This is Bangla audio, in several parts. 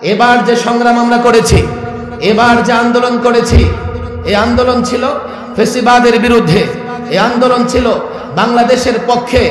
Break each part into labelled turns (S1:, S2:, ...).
S1: এবার যে সংগ্রাম আমরা করেছি, এবার যে আন্দোলন করেছি, এই আন্দোলন ছিল ফ্যাসিবাদের বিরুদ্ধে, এই আন্দোলন ছিল বাংলাদেশের পক্ষে,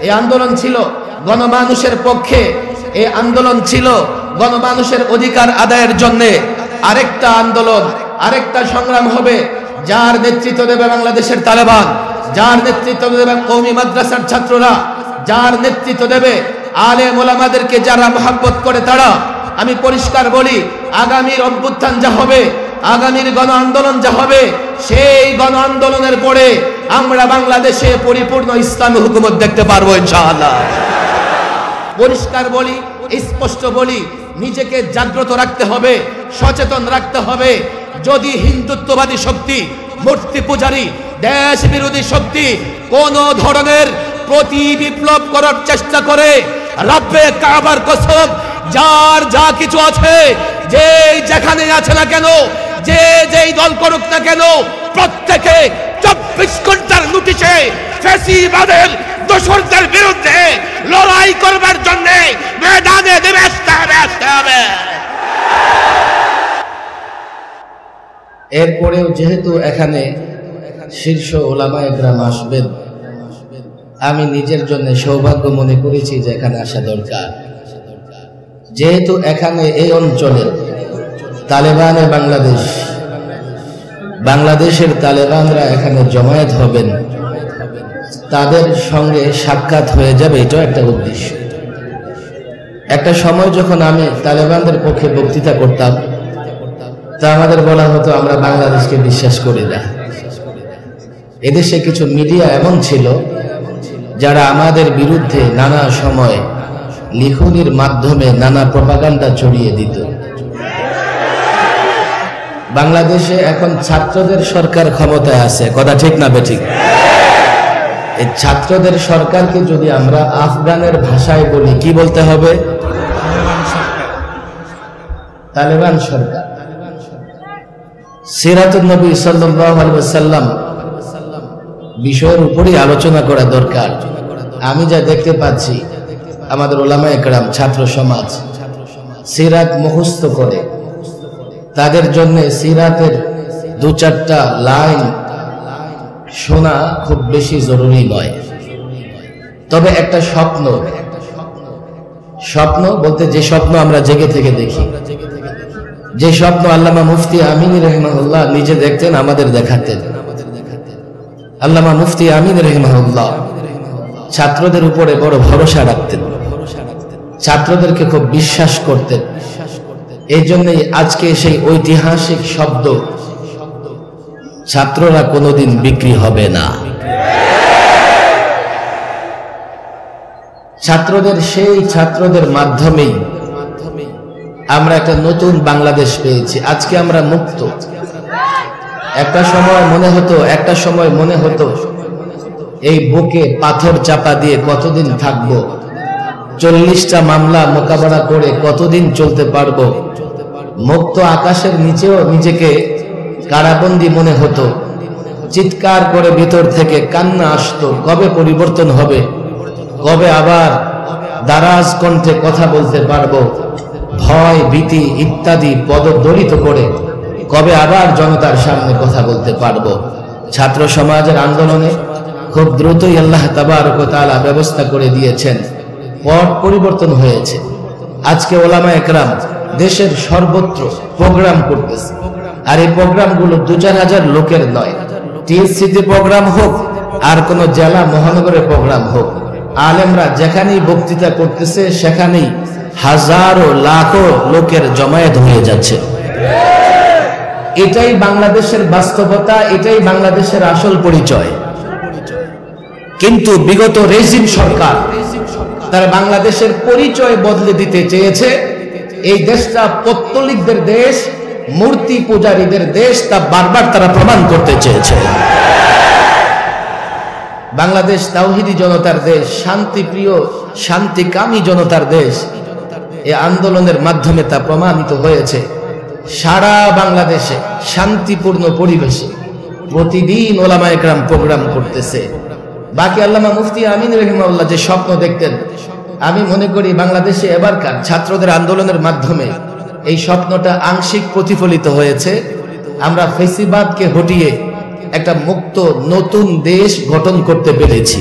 S1: এই আন্দোলন ছিল গণমানুষের পক্ষে, এই আন্দোলন ছিল গণমানুষের অধিকার আদায়ের জন্য। আরেকটা আন্দোলন, আরেকটা সংগ্রাম হবে, যার নেতৃত্ব দেবে বাংলাদেশের তালেবান, যার নেতৃত্ব দেবে কওমি মাদ্রাসার ছাত্ররা, যার নেতৃত্ব দেবে আলেম ওলামাদেরকে যারা মহব্বত করে তারা। আমি পরিষ্কার বলি, আগামীর অভ্যুত্থান যা হবে, আগামীর গণ আন্দোলন যা হবে, সেই গণ আন্দোলনের পরে আমরা বাংলাদেশে পরিপূর্ণ ইসলামী হুকুমত দেখতে পারবো ইনশাআল্লাহ। পরিষ্কার বলি, স্পষ্ট বলি, নিজেকে জাগ্রত রাখতে হবে, সচেতন রাখতে হবে। যদি হিন্দুত্ববাদী শক্তি, মূর্তি পূজারী, দেশ বিরোধী শক্তি কোন ধরনের প্রতি বিপ্লব করার চেষ্টা করে, রব্বে কাবার কসম, যার যা কিছু আছে, যে যেখানে আছে না কেন, যে যেই দল করুক না কেন, প্রত্যেকে 24 ঘন্টার নোটিশে ফ্যাসিবাদের দোসরদের বিরুদ্ধে লড়াই করবার জন্য ময়দানে নেমে আসতে হবে।
S2: এরপরেও যেহেতু এখানে শীর্ষ ওলামায়ে কেরাম আসবেন, আমি নিজের জন্য সৌভাগ্য মনে করেছি যে এখানে আসা দরকার। যেহেতু এখানে এই অঞ্চলে তালেবানে বাংলাদেশ, বাংলাদেশের তালেবানরা এখানে জমায়েত হবেন, তাদের সঙ্গে সাক্ষাৎ হয়ে যাবে, এটাও একটা উদ্দেশ্য। একটা সময় যখন আমি তালেবানদের পক্ষে বক্তৃতা করতাম, তা আমাদের বলা হতো আমরা বাংলাদেশকে বিশ্বাস করি না। এদেশে কিছু মিডিয়া এমন ছিল যারা আমাদের বিরুদ্ধে নানা সময় লিখনির মাধ্যমে নানা প্রপাগান্ডা ছড়িয়ে দিত। বাংলাদেশে এখন ছাত্রদের সরকার ক্ষমতায় আছে, কথা ঠিক না বেঠিক? এই ছাত্রদের সরকারকে যদি আমরা আফগানের ভাষায় বলি, কি বলতে হবে? তালেবান সরকার। সিরাতুন নবী সাল্লাল্লাহু আলাইহি ওয়াসাল্লাম বিষয়ের উপরই আলোচনা করা দরকার। আমি যা দেখতে পাচ্ছি, আমাদের ওলামায়ে কেরাম, ছাত্র সমাজ সিরাত মুখস্থ করে, তাদের জন্য সিরাতের 2-4টা লাইন শোনা খুব বেশি জরুরি নয়। তবে একটা স্বপ্ন, স্বপ্ন বলতে যে স্বপ্ন আমরা জেগে থেকে দেখি, যে স্বপ্ন আল্লামা মুফতি আমিন রাহিমাহুল্লাহ নিজে দেখতেন, আমাদের দেখাতেন। আল্লামা মুফতি আমিন রাহিমাহুল্লাহ ছাত্রদের উপরে বড় ভরসা রাখতেন, ছাত্রদেরকে খুব বিশ্বাস করতেন। এই জন্যই আজকে সেই ঐতিহাসিক শব্দ, ছাত্ররা কোনোদিন বিক্রি হবে না। ছাত্রদের, সেই ছাত্রদের মাধ্যমেই আমরা একটা নতুন বাংলাদেশ পেয়েছি। আজকে আমরা মুক্ত। একটা সময় মনে হতো এই বুকে পাথর চাপা দিয়ে কতদিন থাকবো, 40টা মামলা মোকাবেলা করে কতদিন চলতে পারবো। মুক্ত আকাশের নিচেও নিজেকে কারাবন্দী মনে হতো। চিৎকার করে ভিতর থেকে কান্না আসতো, কবে পরিবর্তন হবে, কবে আবার দারাজ কণ্ঠে কথা বলতে পারবো। ভয়, ভীতি ইত্যাদি পদদলিত করে কবে আবার জনতার সামনে কথা বলতে পারবো। ছাত্র সমাজের আন্দোলনে খুব দ্রুতই আল্লাহ তাবারক ওয়া তাআলা ব্যবস্থা করে দিয়েছেন, পট পরিবর্তন হয়েছে। আজকে ওলামায়ে কেরাম দেশের সর্বত্র প্রোগ্রাম করতেছে, আর এই প্রোগ্রামগুলো 2-4 হাজার লোকের নয়। টিএসসিতে প্রোগ্রাম হোক আর কোন জেলা মহানগরের প্রোগ্রাম হোক, আলেমরা যেখানেই বক্তৃতা করতেছে সেখানেই হাজারো লাখো লোকের জমায়েত হয়ে যাচ্ছে। এটাই বাংলাদেশের বাস্তবতা, এটাই বাংলাদেশের আসল পরিচয়। কিন্তু বিগত রেজিম সরকার তারা বাংলাদেশের পরিচয় বদলে দিতে চেয়েছে। এই দেশটা পৌত্তলিকদের দেশ, মূর্তি পূজারীদের দেশ, তা বারবার তারা প্রমাণ করতে চেয়েছে। বাংলাদেশ তাওহীদি জনতার দেশ, শান্তিপ্রিয় শান্তিকামী জনতার দেশ। এই আন্দোলনের মাধ্যমে তা প্রমাণিত হয়েছে। সারা বাংলাদেশে শান্তিপূর্ণ পরিবেশে প্রতিদিন ওলামায়ে কেরাম প্রোগ্রাম করতেছে। বাকি আল্লামা মুফতি আমিন রাহিমাহুল্লাহ যে স্বপ্ন দেখতেন, আমি মনে করি বাংলাদেশে এবারকার ছাত্রদের আন্দোলনের মাধ্যমে এই স্বপ্নটা আংশিক প্রতিফলিত হয়েছে। আমরা ফেসিবাদকে হটিয়ে একটা মুক্ত নতুন দেশ গঠন করতে পেরেছি।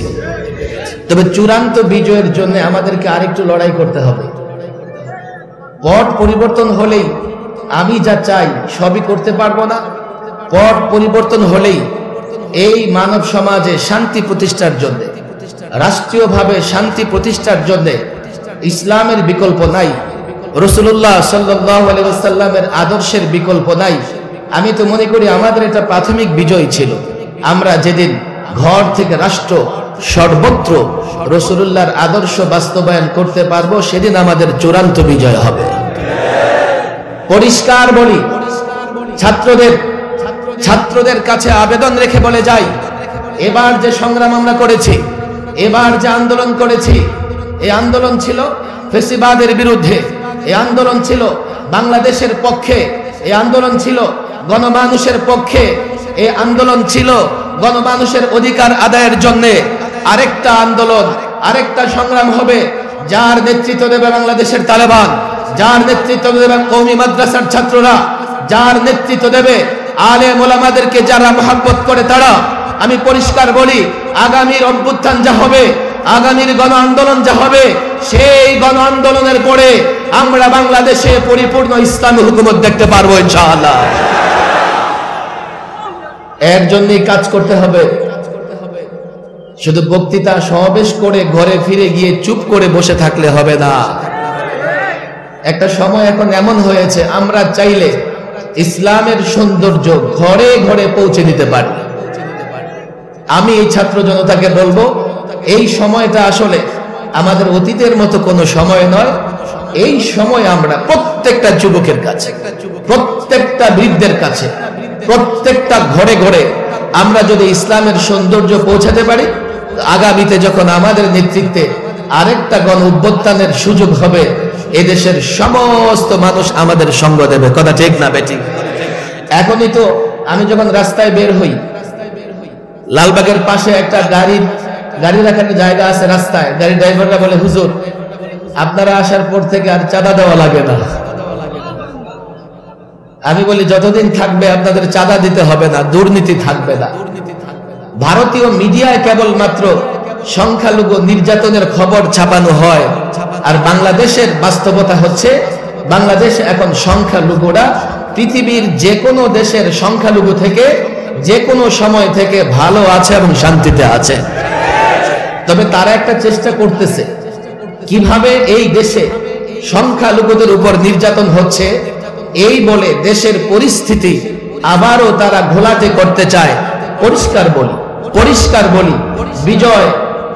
S2: তবে চূড়ান্ত বিজয়ের জন্য আমাদেরকে আরেকটু লড়াই করতে হবে। পট পরিবর্তন হলেই আমি যা চাই সবই করতে পারবো না। পট পরিবর্তন হলেই এই মানব সমাজে শান্তি প্রতিষ্ঠার জন্য, রাষ্ট্রীয়ভাবে শান্তি প্রতিষ্ঠার জন্য ইসলামের বিকল্প নাই, রাসূলুল্লাহ সাল্লাল্লাহু আলাইহি ওয়াসাল্লামের আদর্শের বিকল্প নাই। আমি তো মনে করি আমাদের এটা প্রাথমিক বিজয় ছিল। আমরা যেদিন ঘর থেকে রাষ্ট্র সর্বত্র রাসূলুল্লাহর আদর্শ বাস্তবায়ন করতে পারবো, সেদিন আমাদের চূড়ান্ত বিজয় হবে। পরিষ্কার বলি, ছাত্রদের কাছে আবেদন রেখে বলে যাই, এবার যে সংগ্রাম আমরা করেছি, এবার যে আন্দোলন করেছি, এই আন্দোলন ছিল ফেসিবাদের বিরুদ্ধে, এই আন্দোলন ছিল বাংলাদেশের পক্ষে, এই আন্দোলন ছিল গণমানুষের পক্ষে, এই আন্দোলন ছিল গণমানুষের অধিকার আদায়ের জন্য। আরেকটা আন্দোলন, আরেকটা সংগ্রাম হবে, যার নেতৃত্ব দেবে বাংলাদেশের তালেবান, যার নেতৃত্ব দেবে কওমি মাদ্রাসার ছাত্ররা, যার নেতৃত্ব দেবে আলেম ওলামাদেরকে যারা মহব্বত করে তারা। আমি পরিষ্কার বলি, আগামীর অভ্যুত্থান যা হবে, আগামীর গণ আন্দোলন যা হবে, সেই গণ আন্দোলনের পরে আমরা বাংলাদেশে পরিপূর্ণ ইসলামী হুকুমত দেখতে পারবো ইনশাআল্লাহ। এর জন্যই কাজ করতে হবে। শুধু বক্তৃতা সমাবেশ করে ঘরে ফিরে গিয়ে চুপ করে বসে থাকলে হবে না। একটা সময় এখন এমন হয়েছে, আমরা চাইলে ইসলামের সৌন্দর্য ঘরে ঘরে পৌঁছে দিতে পারি। আমি এই ছাত্র জনতাকে বলবো, এই সময়টা আসলে আমাদের অতীতের মতো কোনো সময় নয়। এই সময় আমরা প্রত্যেকটা যুবকের কাছে, প্রত্যেকটা বৃদ্ধের কাছে, প্রত্যেকটা ঘরে ঘরে আমরা যদি ইসলামের সৌন্দর্য পৌঁছাতে পারি, আগামীতে যখন আমাদের নেতৃত্বে আরেকটা গণ অভ্যুত্থানের সুযোগ হবে, এদেশের সমস্ত মানুষ আমাদের সঙ্গ দেবে। কথা ঠিক না বেঠিক? এখনই তো আমি যখন রাস্তায় বের হই, লালবাগের পাশে একটা গাড়ি রাখার জায়গা আছে রাস্তায়, গাড়ির ড্রাইভাররা বলে, হুজুর আপনারা আসার পর থেকে আর চাঁদা দেওয়া লাগে না। আমি বলি, যতদিন থাকবে আপনাদের চাঁদা দিতে হবে না, দুর্নীতি থাকবে না। ভারতীয় মিডিয়ায় কেবলমাত্র সংখ্যালঘু নির্যাতনের খবর ছাপানো হয়, আর বাংলাদেশের বাস্তবতা হচ্ছে, বাংলাদেশ এখন সংখ্যালঘুরা পৃথিবীর যে কোনো দেশের সংখ্যালঘু থেকে যে কোনো সময় থেকে ভালো আছে এবং শান্তিতে আছে। তবে তারা একটা চেষ্টা করতেছে, কিভাবে এই দেশে সংখ্যালঘুদের উপর নির্যাতন হচ্ছে এই বলে দেশের পরিস্থিতি আবারও তারা ঘোলাটে করতে চায়। পরিষ্কার বলি, বিজয়,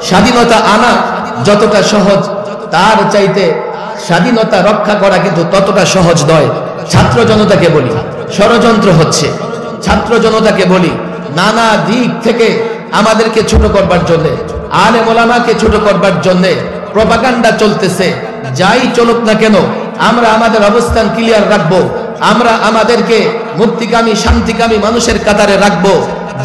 S2: স্বাধীনতা আনা যতটা সহজ, তার চাইতে স্বাধীনতা রক্ষা করা কিন্তু ততটা সহজ নয়। ছাত্র জনতাকে বলি, ষড়যন্ত্র হচ্ছে। ছাত্র জনতাকে বলি, নানা দিক থেকে আমাদেরকে ছোট করবার জন্য, আলেম ওলামাকে ছোট করবার জন্য প্রপাগান্ডা চলতেছে। যাই চলুক না কেন, আমরা আমাদের অবস্থান ক্লিয়ার রাখবো। আমরা আমাদেরকে মুক্তিকামী, শান্তিকামী মানুষের কাতারে রাখবো।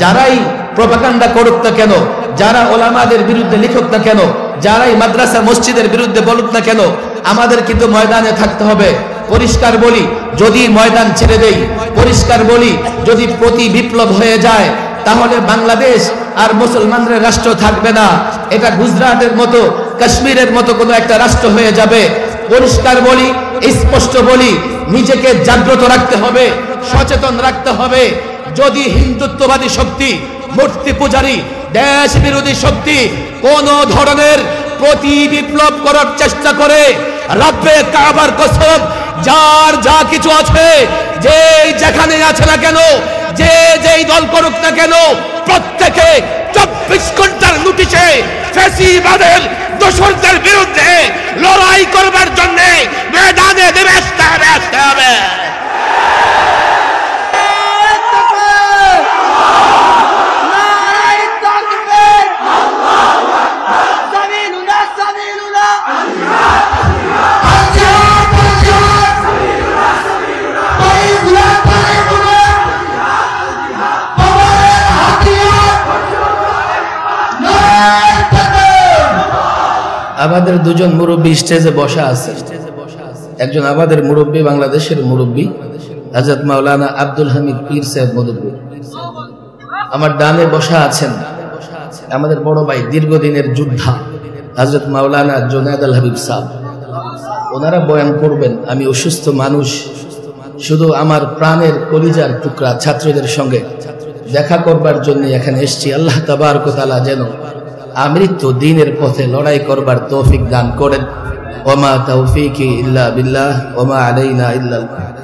S2: যারাই প্রপাগান্ডা করুক না কেন, যারা ওলামাদের বিরুদ্ধে লিখুক না কেন, যারাই মাদ্রাসা মসজিদের বিরুদ্ধে বলুক না কেন, আমাদের কিন্তু ময়দানে থাকতে হবে। পরিষ্কার বলি, যদি ময়দান ছেড়ে দেই, পরিষ্কার বলি, যদি প্রতি বিপ্লব হয়ে যায়, তাহলে বাংলাদেশ আর মুসলমানদের রাষ্ট্র থাকবে না। এটা গুজরাটের মতো, কাশ্মীরের মতো কোনো একটা রাষ্ট্র হয়ে যাবে। পরিষ্কার বলি, স্পষ্ট বলি, নিজেকে জাগ্রত রাখতে হবে, সচেতন রাখতে হবে। যদি হিন্দুত্ববাদী শক্তি, মূর্তি পূজারী, দেশ বিরোধী শক্তি কোন ধরনের প্রতি বিপ্লব করার চেষ্টা করে, রব্বে কাবার কসম, যার যা কিছু আছে, যে যেখানে আছে না কেন, যে যেই দল করুক না কেন, প্রত্যেকে 24 ঘন্টার নোটিশে ফ্যাসিবাদের দোসরদের বিরুদ্ধে লড়াই করবার জন্য ময়দানে নেমে আসতে হবে। আমাদের দুজন মুরব্বী স্টেজে বসা আছে, একজন আমাদের মুরব্বী, বাংলাদেশের মুরব্বী হযরত মাওলানা আব্দুল হামিদ পীর সাহেব মদুপুর। আমার ডানে বসা আছেন আমাদের বড় ভাই, দীর্ঘদিনের যোদ্ধা হযরত মাওলানা জুনায়েদ আল হাবিব সাহেব। ওনারা বয়ান করবেন। আমি অসুস্থ মানুষ, শুধু আমার প্রাণের কলিজার টুকরা ছাত্রদের সঙ্গে দেখা করবার জন্য এখানে এসেছি। আল্লাহ তাবারক ওয়া তাআলা যেন আমৃত্যু দ্বীনের পথে লড়াই করবার তৌফিক দান করেন। ওয়া মা তাওফীকি ইল্লা বিল্লাহ ওয়া মা আলাইনা ইল্লাল বালাগ।